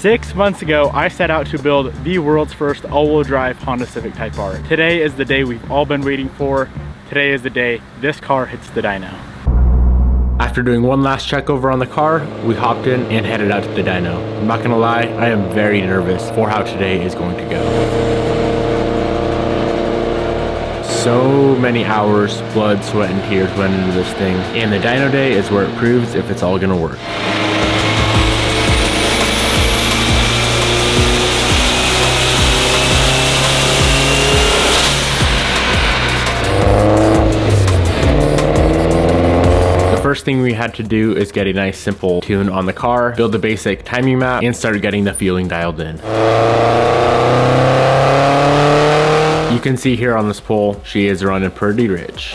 6 months ago, I set out to build the world's first all-wheel drive Honda Civic Type R. Today is the day we've all been waiting for. Today is the day this car hits the dyno. After doing one last check over on the car, we hopped in and headed out to the dyno. I'm not gonna lie, I am very nervous for how today is going to go. So many hours, blood, sweat, and tears went into this thing, and the dyno day is where it proves if it's all gonna work. First thing we had to do is get a nice simple tune on the car, build the basic timing map, and start getting the fueling dialed in. You can see here on this pole, she is running pretty rich.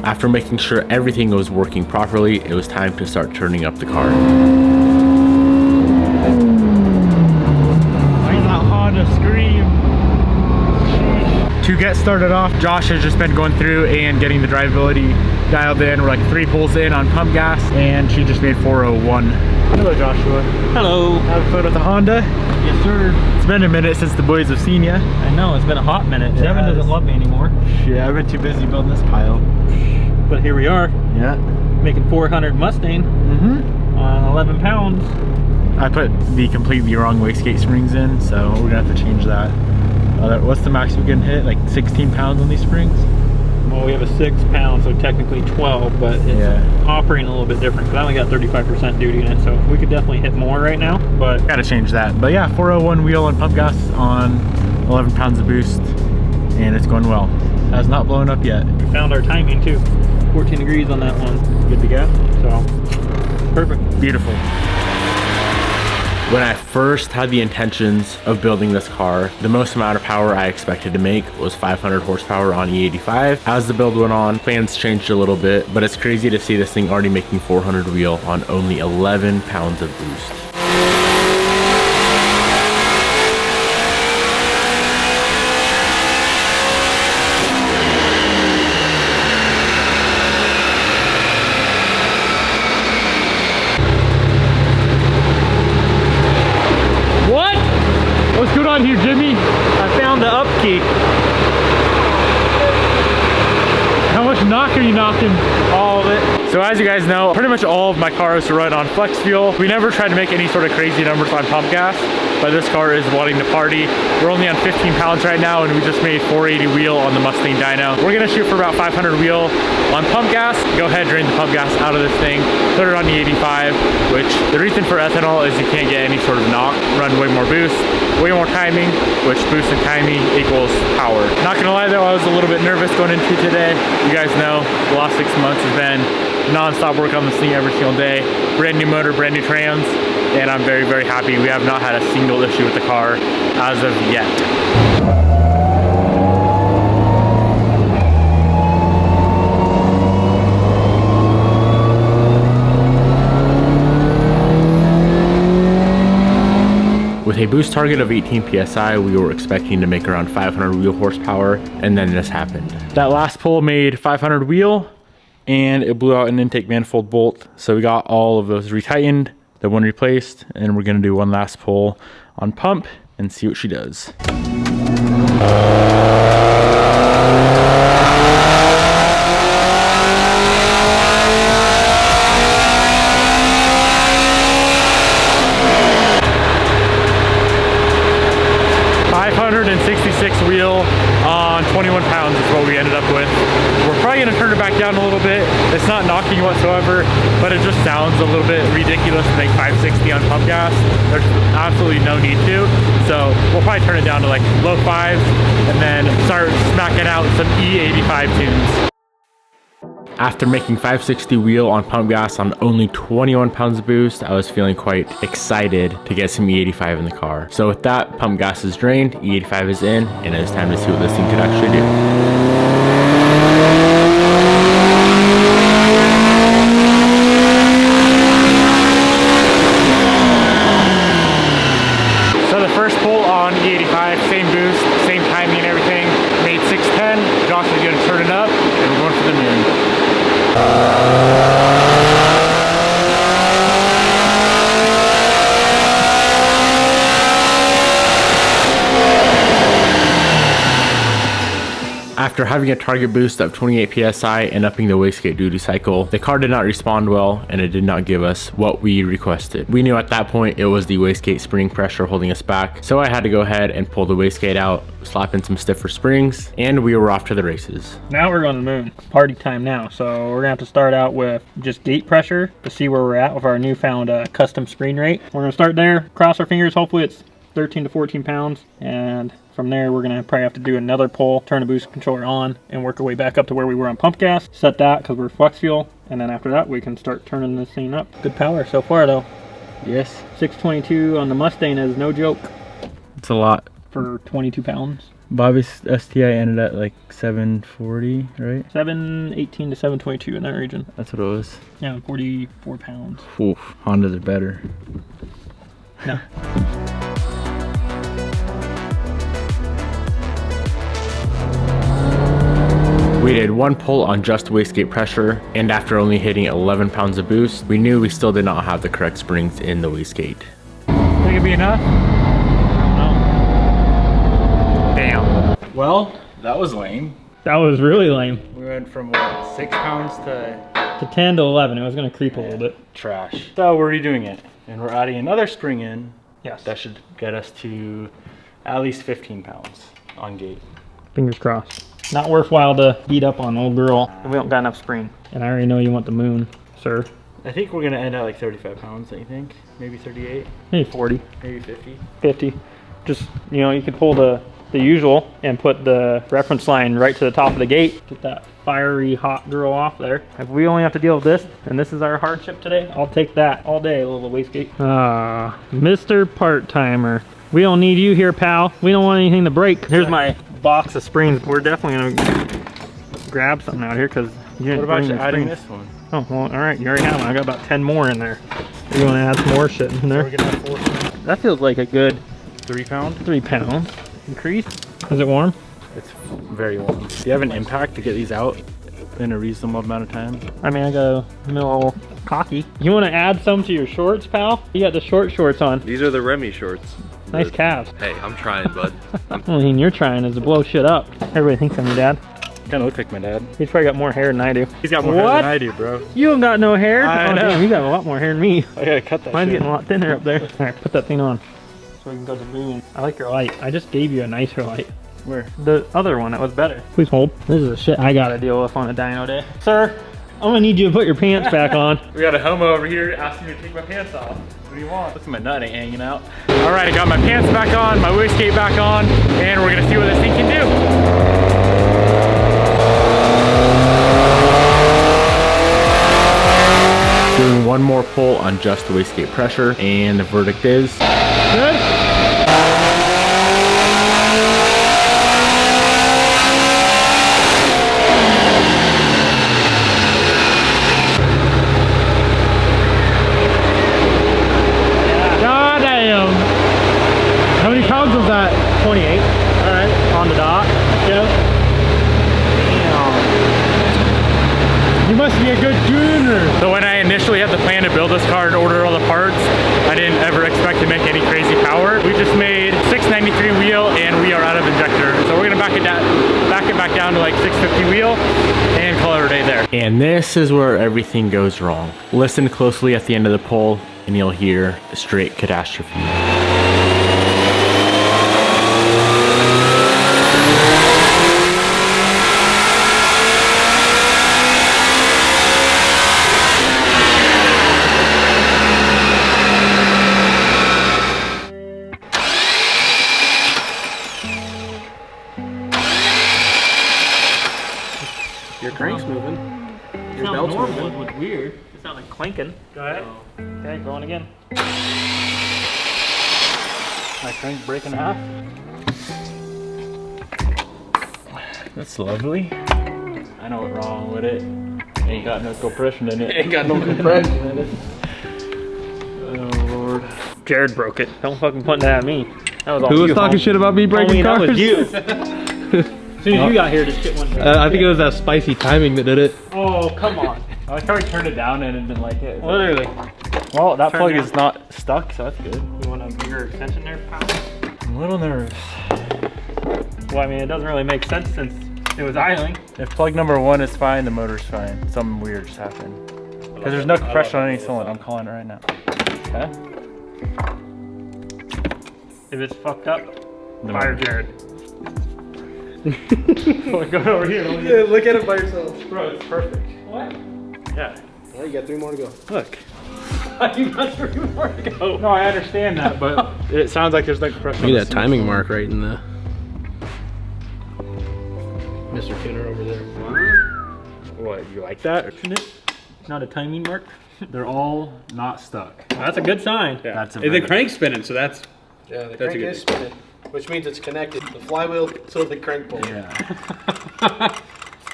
After making sure everything was working properly, it was time to start turning up the car. To get started off, Josh has just been going through and getting the drivability dialed in. We're like 3 pulls in on pump gas, and she just made 401. Hello, Joshua. Hello. Have fun with the Honda? Yes, sir. It's been a minute since the boys have seen you. I know, it's been a hot minute. Yeah, Devin doesn't love me anymore. Yeah, I've been too busy building this pile. But here we are. Yeah. Making 400 Mustang on 11 pounds. I put the completely wrong wastegate springs in, so we're gonna have to change that. What's the max we can hit? Like 16 pounds on these springs? Well, we have a 6 pound, so technically 12, but it's operating a little bit different because I only got 35% duty in it, so we could definitely hit more right now, but gotta change that. But yeah, 401 wheel on pump gas on 11 pounds of boost, and it's going well. Has not blown up yet. We found our timing too. 14 degrees on that one. Good to go. So, perfect. Beautiful. When I first had the intentions of building this car, the most amount of power I expected to make was 500 horsepower on E85. As the build went on, plans changed a little bit, but it's crazy to see this thing already making 400 wheel on only 11 pounds of boost. What's going on here, Jimmy? I found the up key. How much knock are you knocking? All of it. So as you guys know, pretty much all of my cars run on flex fuel. We never tried to make any sort of crazy numbers on pump gas, but this car is wanting to party. We're only on 15 pounds right now, and we just made 480 wheel on the Mustang dyno. We're gonna shoot for about 500 wheel on pump gas. Go ahead, drain the pump gas out of this thing, put it on the 85, which the reason for ethanol is you can't get any sort of knock, run way more boost, way more timing, which boost and timing equals power. Not gonna lie though, I was a little bit nervous going into today. You guys know the last 6 months has been non-stop work on this thing every single day. Brand new motor, brand new trans, and I'm very, very happy. We have not had a single issue with the car as of yet. With a boost target of 18 PSI, we were expecting to make around 500 wheel horsepower, and then this happened. That last pull made 500 wheel, and it blew out an intake manifold bolt. So we got all of those retightened, the one replaced, and we're gonna do one last pull on pump and see what she does. 566 wheel on 21 pounds is what we ended up with. We're probably gonna turn it back down a little bit. It's not knocking whatsoever, but it just sounds a little bit ridiculous to make 560 on pump gas. There's absolutely no need to. So we'll probably turn it down to like low 5s and then start smacking out some E85 tunes. After making 560 wheel on pump gas on only 21 pounds of boost, I was feeling quite excited to get some E85 in the car. So with that, pump gas is drained, E85 is in, and it's time to see what this thing could actually do. So the first pull on E85, same boost, same timing and everything, made 610, gearbox is gonna turn it up, and we're going for the moon. After having a target boost of 28 psi and upping the wastegate duty cycle, the car did not respond well and it did not give us what we requested. We knew at that point it was the wastegate spring pressure holding us back, so I had to go ahead and pull the wastegate out, slap in some stiffer springs, and we were off to the races. Now we're going to the moon. Party time now. So we're gonna have to start out with just gate pressure to see where we're at with our newfound custom spring rate. We're gonna start there, cross our fingers, hopefully it's 13 to 14 pounds, and from there we're gonna probably have to do another pull, turn the boost controller on, and work our way back up to where we were on pump gas. Set that because we're flex fuel, and then after that we can start turning this thing up. Good power so far though. Yes. 622 on the Mustang is no joke It's a lot. for 22 pounds. Bobby's STI ended at like 740, right? 718 to 722 in that region. That's what it was. Yeah, 44 pounds. Oof, Hondas are better. No. We did one pull on just wastegate pressure, and after only hitting 11 pounds of boost, we knew we still did not have the correct springs in the wastegate. Think it'd be enough? No. Damn. Well, that was lame. That was really lame. We went from what, 6 pounds To 10 to 11, it was gonna creep a little bit. trash. So we're redoing it, and we're adding another spring in. Yes. That should get us to at least 15 pounds on gate. Fingers crossed. Not worthwhile to beat up on old girl. We don't got enough spring. And I already know you want the moon, sir. I think we're gonna end at like 35 pounds, don't you think? Maybe 38, Maybe 40, maybe 50. 50. Just, you know, you could pull the usual and put the reference line right to the top of the gate. Get that fiery hot girl off there. If we only have to deal with this, and this is our hardship today, I'll take that all day, little wastegate. Ah, Mr. Part-Timer. We don't need you here, pal. We don't want anything to break. Here's my box of springs. We're definitely gonna grab something out here because you didn't What about bring the adding springs. this one? Oh, well, all right. You already have one. I got about 10 more in there. You want to add some more shit in So there? we're gonna have 4 springs. That feels like a good 3 pound? 3 pound increase. Is it warm? It's very warm. Do you have an impact to get these out in a reasonable amount of time? I mean, I got a little cocky. You want to add some to your shorts, pal? You got the short shorts on. These are the Remy shorts. Nice calves. Hey, I'm trying, bud. The only thing you're trying is to blow shit up. Everybody thinks I'm your dad. Kind of look like my dad. He's probably got more hair than I do. He's got more hair than I do, bro. You don't got no hair? I Oh, know. damn, you got a lot more hair than me. I gotta cut that Mine's shit. getting a lot thinner up there. All right, put that thing on. So we can go to the moon. I like your light. I just gave you a nicer light. Where? The other one that was better. Please hold. This is the shit I gotta deal with on a dyno day. Sir, I'm gonna need you to put your pants back on. We got a homo over here asking me to take my pants off. What do you want? Look at my nut ain't hanging out. All right, I got my pants back on, my wastegate back on, and we're gonna see what this thing can do. Doing one more pull on just the wastegate pressure, and the verdict is Good? God damn. How many pounds was that? 28. All right, on the dot. Yep. Damn. You must be a good tuner. So when I initially had the plan to build this car and order all the parts, I didn't ever expect to make any crazy power. We just made 693 wheel and we are out of injector. So we're gonna back it back down to like 650 wheel and call it a day there. And this is where everything goes wrong. Listen closely at the end of the pull and you'll hear straight catastrophe. Your crank's moving. Your Sound belt's normal, moving. it was weird. It sounded like clanking. Go ahead. Okay, going again. My crank's breaking half. That's lovely. I know what's wrong with it. Ain't got no compression in it. Ain't got no compression in it. Oh Lord. Jared broke it. Don't fucking point that at me. That was all Who was you, talking homie. shit about me breaking Homie, cars? that was you. As soon as you got here, this shit went. I think it was that spicy timing that did it. Oh, come on. I like how we turned it down and it didn't like it. Literally. Well, that Turn plug down. is not stuck, so that's good. You want a bigger extension there, pal? I'm a little nervous. Well, I mean, it doesn't really make sense since it was idling. If plug number 1 is fine, the motor's fine. Something weird just happened. Because there's no compression on any cylinder. I'm calling it right now. Okay? If it's fucked up, The fire motor. Jared. Go over here. Yeah, look at it by yourself. Bro, it's perfect. What? Yeah. Well, you got 3 more to go. Look. You got 3 more to go. No, I understand that, but it sounds like there's no compression. Look on at the that timing cylinder. mark right in the Mr. Kidder over there. What, you like that? Not a timing mark. They're all not stuck. That's a good sign. Yeah. That's a The very- crank's spinning, so that's Yeah, the That's a crank good is spinning, which means it's connected. The flywheel to the crank pull. Yeah.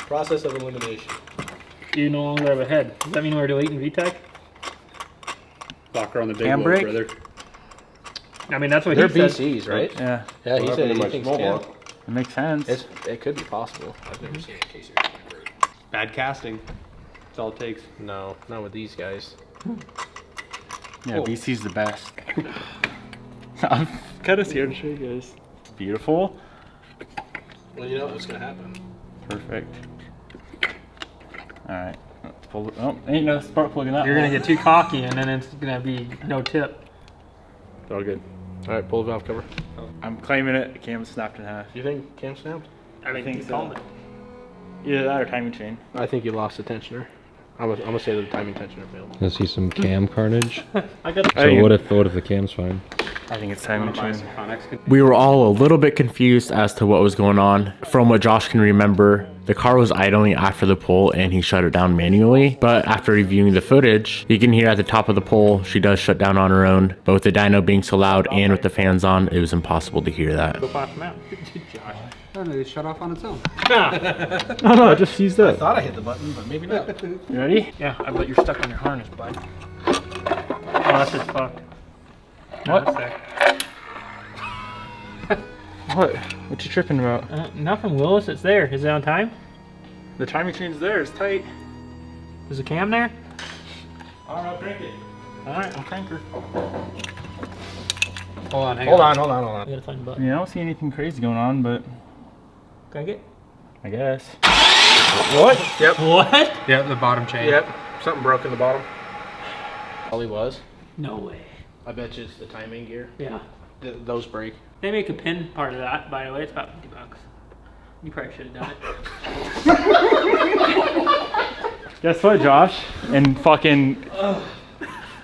Process of elimination. You no longer have a head. Does that mean we're deleting VTEC? Locker on the big Handbrake? brake, brother. I mean, that's what They're he said. BCs, right? Yeah. Yeah, he said he thinks cam. It makes sense. It could be possible. I've never seen a case of it. Bad casting. That's all it takes. No, not with these guys. Yeah, BC's the best. I'm kind of scared to show you guys. Beautiful. Well, you know what's gonna happen. Perfect. Alright. Let's pull it. Oh, ain't no spark plug in that You're one. gonna get too cocky, and then it's gonna be no tip. It's all good. All right, pull the valve cover. I'm claiming it. The cam's snapped in half. You think cam snapped? I think think you so. called it. Either that or timing chain. I think you lost the tensioner. I'm gonna say that the timing tensioner failed. I see some cam carnage. I got. So what if the cam's fine? I think it's timing chain. We were all a little bit confused as to what was going on. From what Josh can remember, the car was idling after the pull and he shut it down manually. But after reviewing the footage, you can hear at the top of the pull, she does shut down on her own. But with the dyno being so loud and with the fans on, it was impossible to hear that. Go past him out. Oh, no, it shut off on its own. Oh no, I just seized I up. thought I hit the button, but maybe not. You ready? Yeah, I bet you're stuck on your harness, bud. Oh, that's just fucked. What? That's sick. What? What you tripping about? Nothing, Willis. It's there. Is it on time? The timing chain's there. It's tight. Is the cam there? I don't know. Crank it. All right, I'll crank her. Hold on, hang Hold on. on. I gotta find the button. I don't see anything crazy going on, but Crank it. I guess. What? Yep. What? Yeah, the bottom chain. Yep. Something broke in the bottom. Probably was. No way. I bet you it's the timing gear. Yeah. Those break. They make a pin part of that, by the way. It's about $50. You probably should have done it. Guess what, Josh? And fucking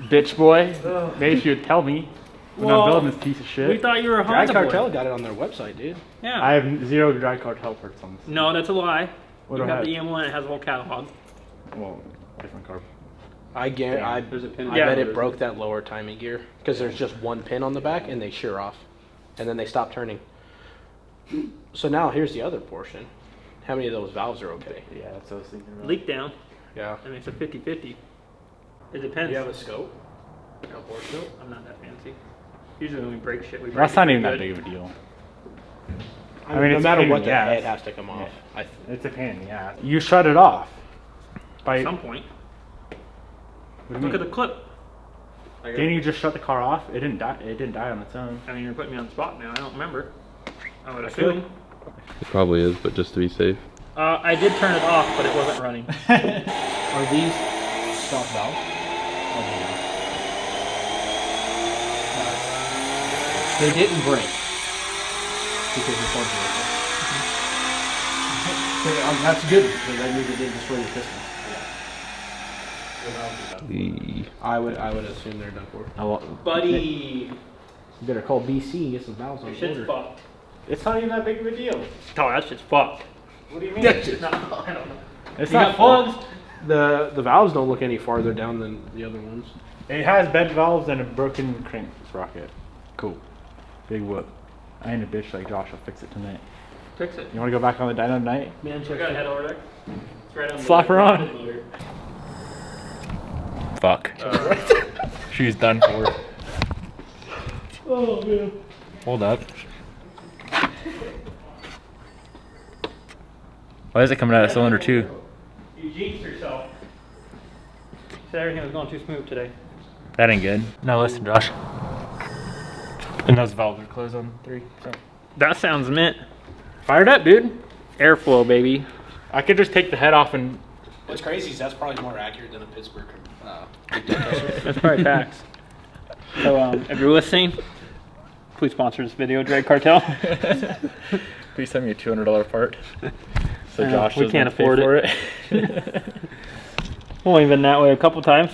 bitch boy. Maybe if you would tell me when Well, I'm building this piece of We shit. thought you were a Drag Honda Cartel boy. got it on their website, dude. Yeah. I have 0 drag cartel parts on this. No, that's a lie. What You do I have the have? EM1 and it has a whole catalog. Well, different car. I guarantee. There's a pin. I Yeah. bet it broke that lower timing gear because there's just one pin on the back and they shear off, and then they stop turning. So now here's the other portion. How many of those valves are okay? Yeah, that's what I was thinking about. Leak down. Yeah. I mean, it's a 50-50. It Do depends. you have a scope? A bore scope? I'm not that fancy. Usually when we break shit, we break That's it not pretty even that good. big of a deal. I mean, no it's matter a pain what, in the the ass. head has to come off. It's a pain in the ass. You shut it off. By, At some point. what do you Look at mean? the clip. Didn't you just shut the car off? It didn't die. It didn't die on its own. I mean, you're putting me on the spot now. I don't remember. I would feel assume. It probably is, but just to be safe. I did turn it off, but it wasn't running. Are these stop valves? They didn't break because it's on That's good because that means it didn't destroy your pistons. I would assume they're done for. Buddy, You better call BC and get some valves on your shit's order. fucked. It's not even that big of a deal. Oh, that shit's fucked. What do you mean? No, I don't know. It's You not got plugs? The valves don't look any farther down than the other ones. It has bent valves and a broken crank sprocket. Cool. Big whoop. I ain't a bitch like Josh. I'll fix it tonight. Fix it. You want to go back on the dyno tonight? Man, We got a head over there. It's right on the Slap her on. motor. Fuck. She's done for. Oh, man. Hold up. Why is it coming out of cylinder 2? You jinxed yourself. Said everything was going too smooth today. That ain't good. No, listen, Josh. And those valves are closed on 3. So. That sounds mint. Fired up, dude. Airflow, baby. I could just take the head off and... What's crazy is that's probably more accurate than a Pittsburgh big deck tester. That's probably facts. So, if you're listening, please sponsor this video, Drag Cartel. Please send me a $200 part. So Josh we doesn't can't have to pay afford for it. Well, we've been that way a couple times.